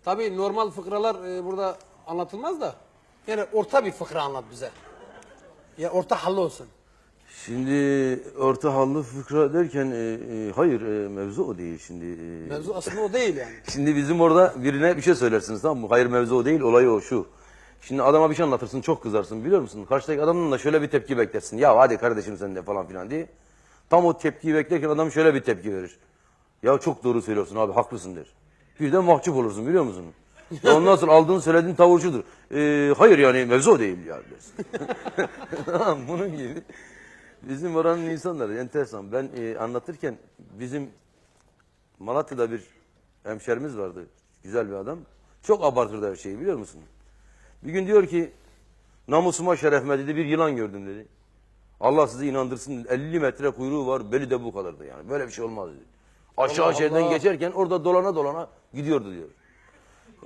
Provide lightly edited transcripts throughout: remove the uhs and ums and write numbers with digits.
Tabii normal fıkralar burada anlatılmaz da. Yani orta bir fıkra anlat bize. Ya orta halli olsun. Şimdi orta hallı fıkra derken hayır mevzu o değil şimdi. Mevzu aslında o değil yani. Şimdi bizim orada birine bir şey söylersiniz, tamam mı? Hayır mevzu o değil, olayı o şu. Şimdi adama bir şey anlatırsın, çok kızarsın, biliyor musun? Karşıdaki adamın da şöyle bir tepki beklersin. Ya hadi kardeşim sen de falan filan diye. Tam o tepkiyi beklerken adam şöyle bir tepki verir. Ya çok doğru söylüyorsun abi, haklısın der. Birden mahcup olursun, biliyor musun? Ondan sonra aldığın söylediğin tavır şudur. Hayır yani mevzu o değil ya dersin. Tamam, bunun gibi. Bizim oranın insanları enteresan. Ben anlatırken bizim Malatya'da bir hemşerimiz vardı. Güzel bir adam. Çok abartırdı her şeyi, biliyor musun? Bir gün diyor ki namusuma şerefime dedi bir yılan gördüm dedi. Allah sizi inandırsın 50 metre kuyruğu var, beli de bu kadardı yani. Böyle bir şey olmaz dedi. Aşağı Allah şehirden Allah. geçerken orada dolana dolana gidiyordu diyor.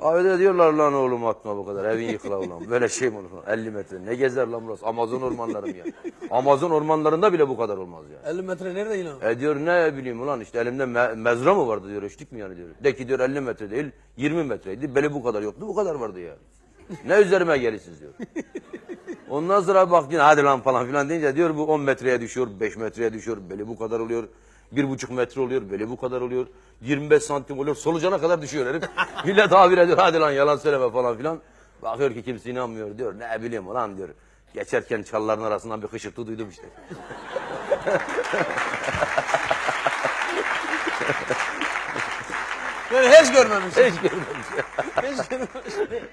Kahvede diyorlar lan oğlum atma bu kadar, evin yıkıla ulan. Böyle şey mi olur lan? 50 metre ne gezer lan burası? Amazon ormanları mı ya? Amazon ormanlarında bile bu kadar olmaz ya. 50 metre nerede yılan? Diyor ne bileyim ulan işte elimde mezra mı vardı diyor, eşlik mi yani diyor. De ki diyor 50 metre değil 20 metreydi, beli bu kadar yoktu, bu kadar vardı ya. Ne üzerime gelirsiniz diyor. Ondan sonra bak yine hadi lan falan filan deyince diyor bu 10 metreye düşüyor, 5 metreye düşüyor, beli bu kadar oluyor. 1,5 metre oluyor, beli bu kadar oluyor. 25 santim oluyor, solucana kadar düşüyor herif. Millet tabir ediyor, hadi lan yalan söyleme falan filan. Bakıyor ki kimse inanmıyor diyor, ne bileyim ulan diyor. Geçerken çalların arasından bir hışırtı duydum işte. Yani hiç görmemiş. Hiç görmemiş. Hiç görmemiş.